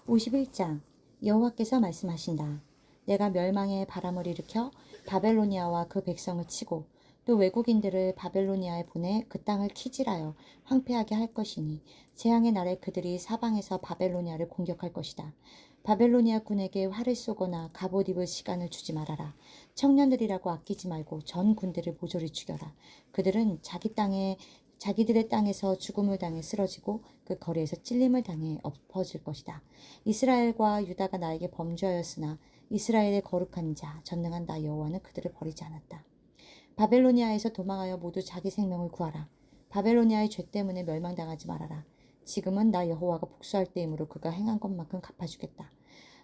51장 여호와께서 말씀하신다. 내가 멸망의 바람을 일으켜 바벨로니아와 그 백성을 치고 또 외국인들을 바벨로니아에 보내 그 땅을 키질하여 황폐하게 할 것이니 재앙의 날에 그들이 사방에서 바벨로니아를 공격할 것이다. 바벨로니아 군에게 활을 쏘거나 갑옷 입을 시간을 주지 말아라. 청년들이라고 아끼지 말고 전 군대를 모조리 죽여라. 그들은 자기들의 땅에서 죽음을 당해 쓰러지고 그 거리에서 찔림을 당해 엎어질 것이다. 이스라엘과 유다가 나에게 범죄하였으나 이스라엘의 거룩한 자 전능한 나 여호와는 그들을 버리지 않았다. 바벨로니아에서 도망하여 모두 자기 생명을 구하라. 바벨로니아의 죄 때문에 멸망당하지 말아라. 지금은 나 여호와가 복수할 때이므로 그가 행한 것만큼 갚아주겠다.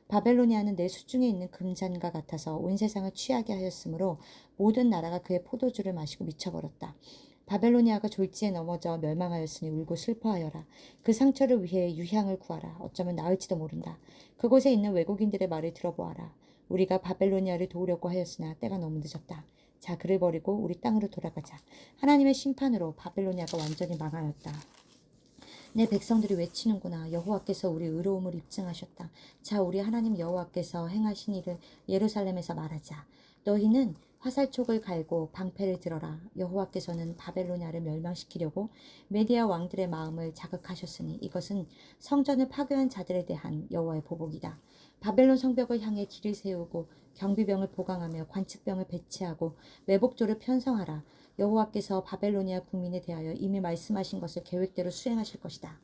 바벨로니아는 내 수중에 있는 금잔과 같아서 온 세상을 취하게 하였으므로 모든 나라가 그의 포도주를 마시고 미쳐버렸다. 바벨로니아가 졸지에 넘어져 멸망하였으니 울고 슬퍼하여라. 그 상처를 위해 유향을 구하라. 어쩌면 나을지도 모른다. 그곳에 있는 외국인들의 말을 들어보아라. 우리가 바벨로니아를 도우려고 하였으나 때가 너무 늦었다. 자, 그를 버리고 우리 땅으로 돌아가자. 하나님의 심판으로 바벨로니아가 완전히 망하였다. 내 백성들이 외치는구나. 여호와께서 우리 의로움을 입증하셨다. 자, 우리 하나님 여호와께서 행하신 일을 예루살렘에서 말하자. 너희는 화살촉을 갈고 방패를 들어라. 여호와께서는 바벨로니아를 멸망시키려고 메디아 왕들의 마음을 자극하셨으니 이것은 성전을 파괴한 자들에 대한 여호와의 보복이다. 바벨론 성벽을 향해 길을 세우고 경비병을 보강하며 관측병을 배치하고 매복조를 편성하라. 여호와께서 바벨로니아 국민에 대하여 이미 말씀하신 것을 계획대로 수행하실 것이다.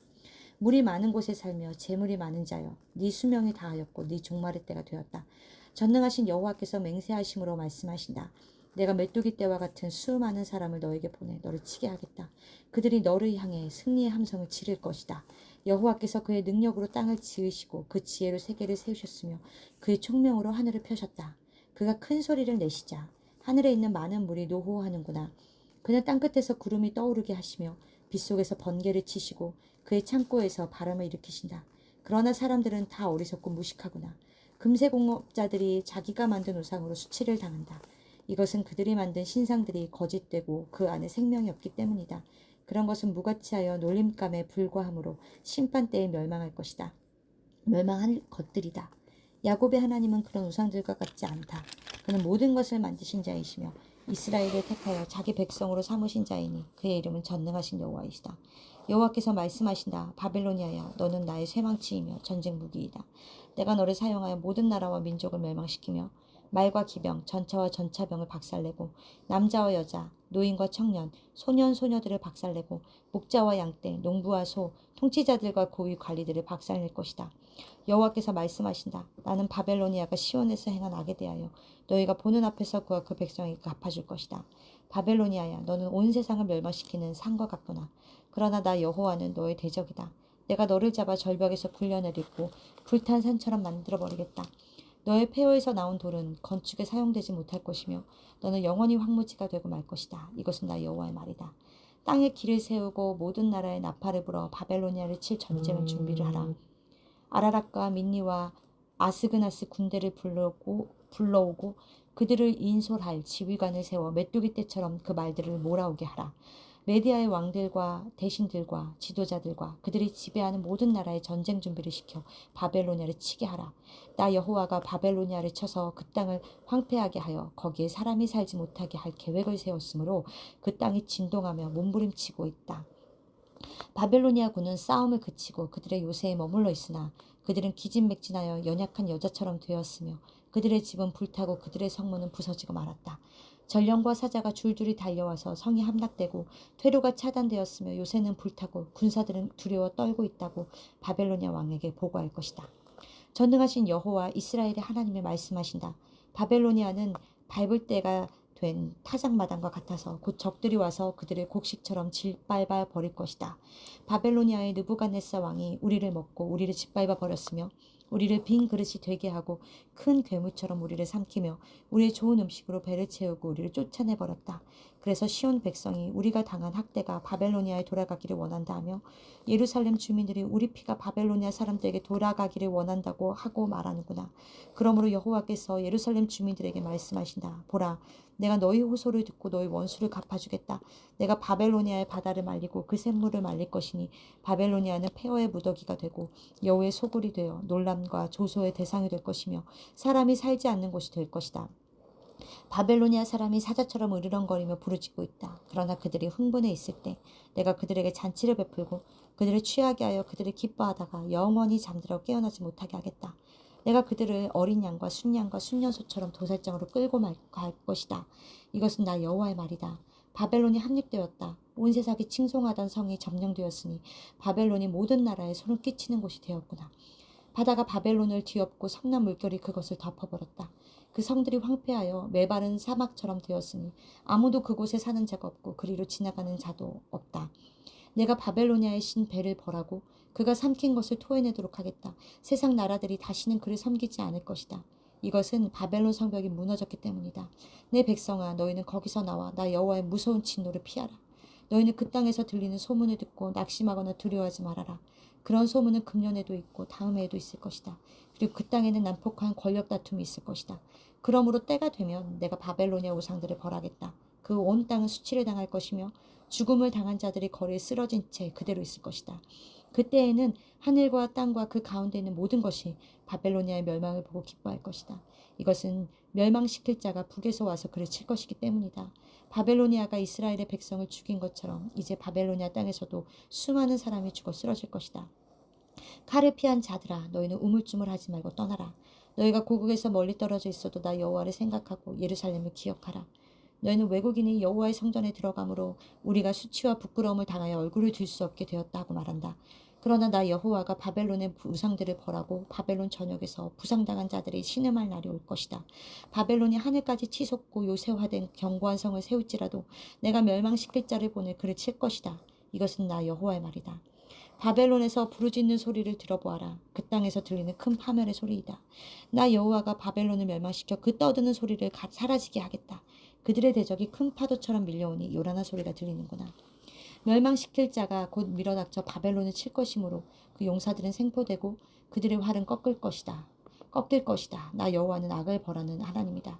물이 많은 곳에 살며 재물이 많은 자여, 네 수명이 다하였고 네 종말의 때가 되었다. 전능하신 여호와께서 맹세하심으로 말씀하신다. 내가 메뚜기 떼와 같은 수많은 사람을 너에게 보내 너를 치게 하겠다. 그들이 너를 향해 승리의 함성을 지를 것이다. 여호와께서 그의 능력으로 땅을 지으시고 그 지혜로 세계를 세우셨으며 그의 총명으로 하늘을 펴셨다. 그가 큰 소리를 내시자 하늘에 있는 많은 물이 노호하는구나. 그는 땅끝에서 구름이 떠오르게 하시며 빗속에서 번개를 치시고 그의 창고에서 바람을 일으키신다. 그러나 사람들은 다 어리석고 무식하구나. 금세공업자들이 자기가 만든 우상으로 수치를 당한다. 이것은 그들이 만든 신상들이 거짓되고 그 안에 생명이 없기 때문이다. 그런 것은 무가치하여 놀림감에 불과하므로 심판 때에 멸망할 것이다. 멸망할 것들이다. 야곱의 하나님은 그런 우상들과 같지 않다. 그는 모든 것을 만드신 자이시며 이스라엘을 택하여 자기 백성으로 삼으신 자이니 그의 이름은 전능하신 여호와이시다. 여호와께서 말씀하신다. 바벨로니아야, 너는 나의 쇠망치이며 전쟁 무기이다. 내가 너를 사용하여 모든 나라와 민족을 멸망시키며 말과 기병, 전차와 전차병을 박살내고 남자와 여자, 노인과 청년, 소년, 소녀들을 박살내고 목자와 양떼, 농부와 소, 통치자들과 고위 관리들을 박살낼 것이다. 여호와께서 말씀하신다. 나는 바벨로니아가 시온에서 행한 악에 대하여 너희가 보는 앞에서 그와 그 백성에게 갚아줄 것이다. 바벨로니아야, 너는 온 세상을 멸망시키는 상과 같구나. 그러나 나 여호와는 너의 대적이다. 내가 너를 잡아 절벽에서 굴려내리고 불탄 산처럼 만들어버리겠다. 너의 폐허에서 나온 돌은 건축에 사용되지 못할 것이며 너는 영원히 황무지가 되고 말 것이다. 이것은 나 여호와의 말이다. 땅에 길을 세우고 모든 나라에 나팔을 불어 바벨로니아를 칠 전쟁을 준비를 하라. 아라락과 민니와 아스그나스 군대를 불러오고 그들을 인솔할 지휘관을 세워 메뚜기 떼처럼 그 말들을 몰아오게 하라. 메디아의 왕들과 대신들과 지도자들과 그들이 지배하는 모든 나라의 전쟁 준비를 시켜 바벨로니아를 치게 하라. 나 여호와가 바벨로니아를 쳐서 그 땅을 황폐하게 하여 거기에 사람이 살지 못하게 할 계획을 세웠으므로 그 땅이 진동하며 몸부림치고 있다. 바벨로니아 군은 싸움을 그치고 그들의 요새에 머물러 있으나 그들은 기진맥진하여 연약한 여자처럼 되었으며 그들의 집은 불타고 그들의 성문은 부서지고 말았다. 전령과 사자가 줄줄이 달려와서 성이 함락되고 퇴로가 차단되었으며 요새는 불타고 군사들은 두려워 떨고 있다고 바벨로니아 왕에게 보고할 것이다. 전능하신 여호와 이스라엘의 하나님이 말씀하신다. 바벨로니아는 밟을 때가 된 타작마당과 같아서 곧 적들이 와서 그들을 곡식처럼 짓밟아 버릴 것이다. 바벨로니아의 느부갓네살 왕이 우리를 먹고 우리를 짓밟아 버렸으며 우리를 빈 그릇이 되게 하고 큰 괴물처럼 우리를 삼키며 우리의 좋은 음식으로 배를 채우고 우리를 쫓아내버렸다. 그래서 시온 백성이 우리가 당한 학대가 바벨로니아에 돌아가기를 원한다 하며 예루살렘 주민들이 우리 피가 바벨로니아 사람들에게 돌아가기를 원한다고 하고 말하는구나. 그러므로 여호와께서 예루살렘 주민들에게 말씀하신다. 보라, 내가 너희 호소를 듣고 너희 원수를 갚아주겠다. 내가 바벨로니아의 바다를 말리고 그 샘물을 말릴 것이니 바벨로니아는 폐허의 무더기가 되고 여호의 소굴이 되어 놀람과 조소의 대상이 될 것이며 사람이 살지 않는 곳이 될 것이다. 바벨로니아 사람이 사자처럼 으르렁거리며 부르짖고 있다. 그러나 그들이 흥분해 있을 때 내가 그들에게 잔치를 베풀고 그들을 취하게 하여 그들을 기뻐하다가 영원히 잠들어 깨어나지 못하게 하겠다. 내가 그들을 어린 양과 순양과 순년소처럼 도살장으로 끌고 갈 것이다. 이것은 나 여호와의 말이다. 바벨론이 함립되었다. 온 세상이 칭송하던 성이 점령되었으니 바벨론이 모든 나라에 소름 끼치는 곳이 되었구나. 바다가 바벨론을 뒤엎고 성난 물결이 그것을 덮어버렸다. 그 성들이 황폐하여 메바른 사막처럼 되었으니 아무도 그곳에 사는 자가 없고 그리로 지나가는 자도 없다. 내가 바벨로니아의 신 벨을 벌하고 그가 삼킨 것을 토해내도록 하겠다. 세상 나라들이 다시는 그를 섬기지 않을 것이다. 이것은 바벨론 성벽이 무너졌기 때문이다. 내 백성아, 너희는 거기서 나와 나 여호와의 무서운 진노를 피하라. 너희는 그 땅에서 들리는 소문을 듣고 낙심하거나 두려워하지 말아라. 그런 소문은 금년에도 있고 다음 해에도 있을 것이다. 그리고 그 땅에는 난폭한 권력 다툼이 있을 것이다. 그러므로 때가 되면 내가 바벨로니아 우상들을 벌하겠다. 그 온 땅은 수치를 당할 것이며 죽음을 당한 자들이 거리에 쓰러진 채 그대로 있을 것이다. 그때에는 하늘과 땅과 그 가운데 있는 모든 것이 바벨로니아의 멸망을 보고 기뻐할 것이다. 이것은 멸망시킬 자가 북에서 와서 그를 칠 것이기 때문이다. 바벨로니아가 이스라엘의 백성을 죽인 것처럼 이제 바벨로니아 땅에서도 수많은 사람이 죽어 쓰러질 것이다. 칼을 피한 자들아, 너희는 우물쭈물하지 말고 떠나라. 너희가 고국에서 멀리 떨어져 있어도 나 여호와를 생각하고 예루살렘을 기억하라. 너희는 외국인이 여호와의 성전에 들어가므로 우리가 수치와 부끄러움을 당하여 얼굴을 들 수 없게 되었다 하고 말한다. 그러나 나 여호와가 바벨론의 우상들을 벌하고 바벨론 전역에서 부상당한 자들이 신음할 날이 올 것이다. 바벨론이 하늘까지 치솟고 요새화된 견고한 성을 세울지라도 내가 멸망시킬 자를 보내 그를 칠 것이다. 이것은 나 여호와의 말이다. 바벨론에서 부르짖는 소리를 들어보아라. 그 땅에서 들리는 큰 파멸의 소리이다. 나 여호와가 바벨론을 멸망시켜 그 떠드는 소리를 사라지게 하겠다. 그들의 대적이 큰 파도처럼 밀려오니 요란한 소리가 들리는구나. 멸망시킬 자가 곧 밀어닥쳐 바벨론을 칠 것이므로 그 용사들은 생포되고 그들의 활은 꺾일 것이다. 나 여호와는 악을 벌하는 하나님이다.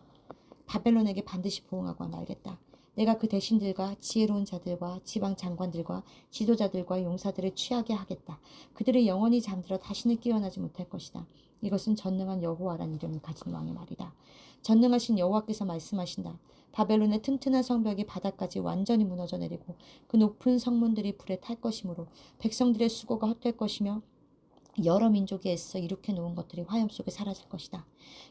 바벨론에게 반드시 보응하고 말겠다. 내가 그 대신들과 지혜로운 자들과 지방 장관들과 지도자들과 용사들을 취하게 하겠다. 그들이 영원히 잠들어 다시는 깨어나지 못할 것이다. 이것은 전능한 여호와라는 이름을 가진 왕의 말이다. 전능하신 여호와께서 말씀하신다. 바벨론의 튼튼한 성벽이 바닥까지 완전히 무너져 내리고 그 높은 성문들이 불에 탈 것이므로 백성들의 수고가 헛될 것이며 여러 민족이 애써 일으켜 놓은 것들이 화염 속에 사라질 것이다.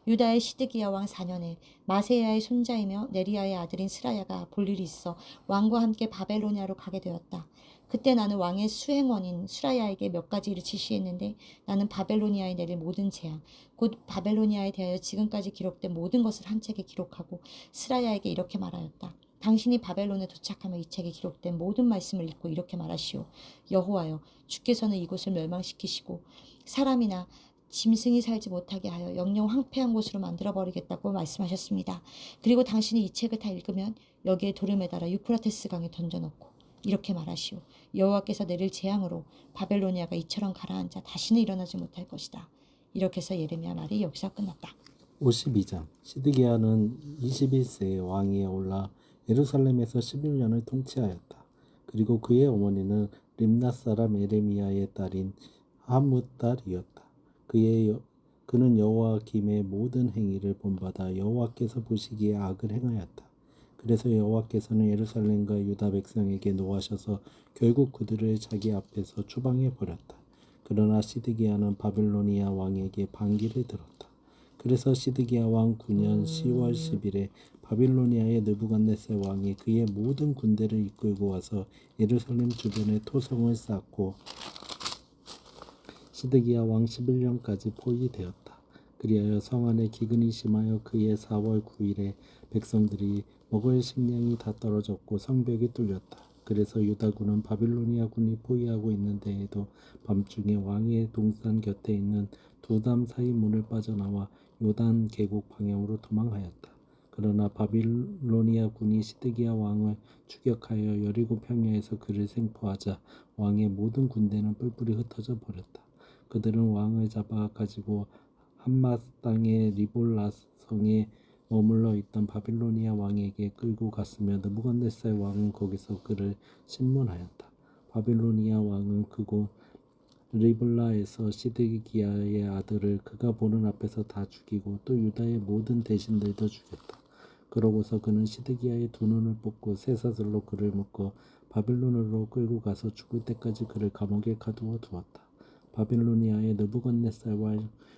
유다의 시드기야 왕 4년에 마세야의 손자이며 네리야의 아들인 스라야가 볼 일이 있어 왕과 함께 바벨로니아로 가게 되었다. 그때 나는 왕의 수행원인 스라야에게 몇 가지 일을 지시했는데 나는 바벨로니아에 내릴 모든 재앙, 곧 바벨로니아에 대하여 지금까지 기록된 모든 것을 한 책에 기록하고 스라야에게 이렇게 말하였다. 당신이 바벨론에 도착하며 이 책에 기록된 모든 말씀을 읽고 이렇게 말하시오. 여호와여, 주께서는 이곳을 멸망시키시고 사람이나 짐승이 살지 못하게 하여 영영 황폐한 곳으로 만들어버리겠다고 말씀하셨습니다. 그리고 당신이 이 책을 다 읽으면 여기에 돌을 매달아 유프라테스 강에 던져놓고 이렇게 말하시오. 여호와께서 내릴 재앙으로 바벨로니아가 이처럼 가라앉아 다시는 일어나지 못할 것이다. 이렇게 해서 예레미야 말이 여기서 끝났다. 52장 시드기야는 21세의 왕위에 올라 예루살렘에서 11년을 통치하였다. 그리고 그의 어머니는 림낫 사람 에레미야의 딸인 하뭇달이었다. 그는 여호와김의 모든 행위를 본받아 여호와께서 보시기에 악을 행하였다. 그래서 여호와께서는 예루살렘과 유다 백성에게 노하셔서 결국 그들을 자기 앞에서 추방해 버렸다. 그러나 시드기야는 바빌로니아 왕에게 반기를 들었다. 그래서 시드기야 왕 9년 10월 10일에 바빌로니아의 느부갓네살 왕이 그의 모든 군대를 이끌고 와서 예루살렘 주변에 토성을 쌓고 시드기야 왕 11년까지 포위되었다. 그리하여 성 안에 기근이 심하여 그해 4월 9일에 백성들이 먹을 식량이 다 떨어졌고 성벽이 뚫렸다. 그래서 유다군은 바빌로니아 군이 포위하고 있는 데에도 밤중에 왕의 동산 곁에 있는 두담 사이 문을 빠져나와 요단 계곡 방향으로 도망하였다. 그러나 바빌로니아 군이 시드기야 왕을 추격하여 여리고 평야에서 그를 생포하자 왕의 모든 군대는 뿔뿔이 흩어져 버렸다. 그들은 왕을 잡아 가지고 함맛 땅의 리볼라 성에 머물러 있던 바빌로니아 왕에게 끌고 갔으며 느부갓네살 왕은 거기서 그를 신문하였다. 바빌로니아 왕은 그곳 리블라에서 시드기야의 아들을 그가 보는 앞에서 다 죽이고 또 유다의 모든 대신들도 죽였다. 그러고서 그는 시드기야의 두 눈을 뽑고 쇠사슬로 그를 묶어 바빌론으로 끌고 가서 죽을 때까지 그를 감옥에 가두어 두었다. 바빌로니아의 느부갓네살과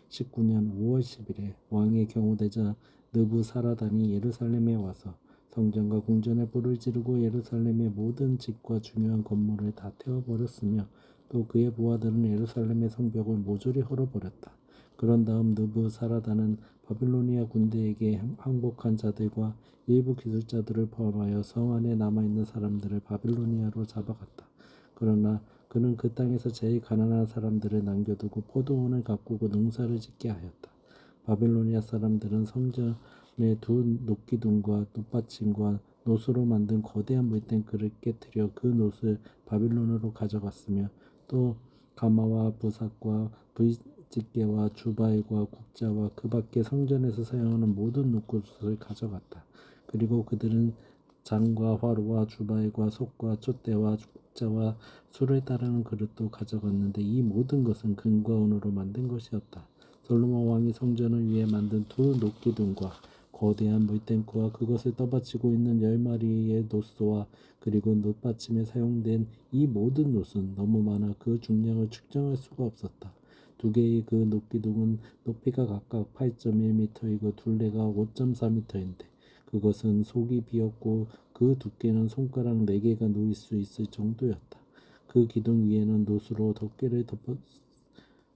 19년 5월 10일에 왕의 경호대장 느부사라단이 예루살렘에 와서 성전과 궁전에 불을 지르고 예루살렘의 모든 집과 중요한 건물을 다 태워버렸으며 또 그의 부하들은 예루살렘의 성벽을 모조리 헐어버렸다. 그런 다음 느부사라단은 바빌로니아 군대에게 항복한 자들과 일부 기술자들을 포함하여 성 안에 남아있는 사람들을 바빌로니아로 잡아갔다. 그러나 그는 그 땅에서 제일 가난한 사람들을 남겨두고 포도원을 가꾸고 농사를 짓게 하였다. 바빌로니아 사람들은 성전의 두 녹기둥과 놋받침과 노수로 만든 거대한 물탱크를 깨뜨려 그 놋을 바빌론으로 가져갔으며 또 가마와 부삭과 부싯집게와 주바일과 국자와 그 밖에 성전에서 사용하는 모든 녹것을 가져갔다. 그리고 그들은 장과 화로와 주바일과 솥과 촛대와 국자와 술을 따르는 그릇도 가져갔는데 이 모든 것은 금과 은으로 만든 것이었다. 솔로몬 왕이 성전을 위해 만든 두 녹기둥과 거대한 물탱크와 그것을 떠받치고 있는 10마리의 놋소와 그리고 놋받침에 사용된 이 모든 놋은 너무 많아 그 중량을 측정할 수가 없었다. 두 개의 그 녹기둥은 높이가 각각 8.1m이고 둘레가 5.4m인데 그것은 속이 비었고 그 두께는 손가락 4개가 놓일 수 있을 정도였다. 그 기둥 위에는 놋으로 덮개를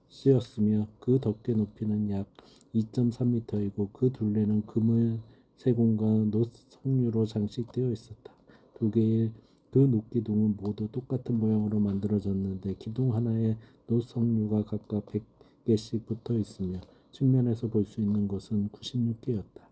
씌었으며 그 덮개 높이는 약 2.3m이고 그 둘레는 그물 세공과 놋 석류로 장식되어 있었다. 두 개의 그 녹기둥은 모두 똑같은 모양으로 만들어졌는데 기둥 하나에 놋 석류가 각각 100개씩 붙어 있으며 측면에서 볼 수 있는 것은 96개였다.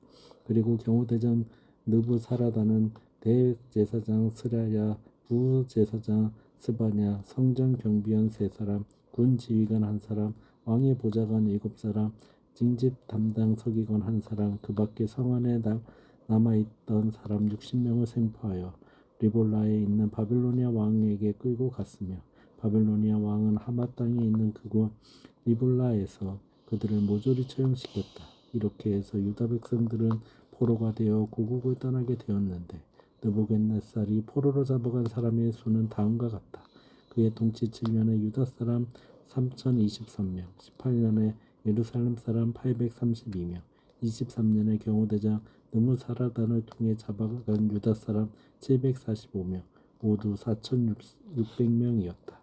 그리고 경호대장 느부사라단은 대제사장 스라야, 부제사장 스바냐, 성전 경비원 3사람, 군 지휘관 1사람, 왕의 보좌관 7사람, 징집 담당 서기관 1사람, 그 밖에 성 안에 남아있던 사람 60명을 생포하여 리볼라에 있는 바빌로니아 왕에게 끌고 갔으며 바빌로니아 왕은 하맛 땅에 있는 그곳 리볼라에서 그들을 모조리 처형시켰다. 이렇게 해서 유다 백성들은 포로가 되어 고국을 떠나게 되었는데 느부갓네살이 포로로 잡아간 사람의 수는 다음과 같다. 그의 통치 7년에 유다 사람 3023명, 18년에 예루살렘 사람 832명, 23년에 경호대장 느무사라단을 통해 잡아간 유다 사람 745명, 모두 4600명이었다.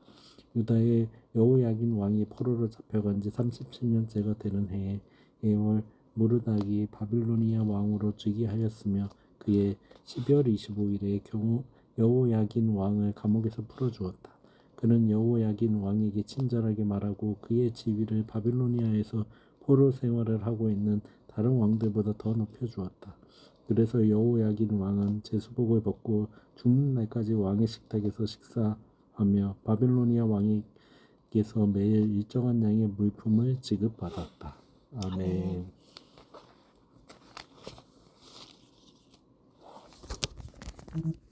유다의 여호야긴 왕이 포로로 잡혀간 지 37년째가 되는 해에 예월 무르닥이 바빌로니아 왕으로 즉위하였으며 그의 12월 25일에 여호야긴 왕을 감옥에서 풀어주었다. 그는 여호야긴 왕에게 친절하게 말하고 그의 지위를 바빌로니아에서 포로 생활을 하고 있는 다른 왕들보다 더 높여주었다. 그래서 여호야긴 왕은 제수복을 벗고 죽는 날까지 왕의 식탁에서 식사하며 바빌로니아 왕에게서 매일 일정한 양의 물품을 지급받았다. 아멘. 아멘.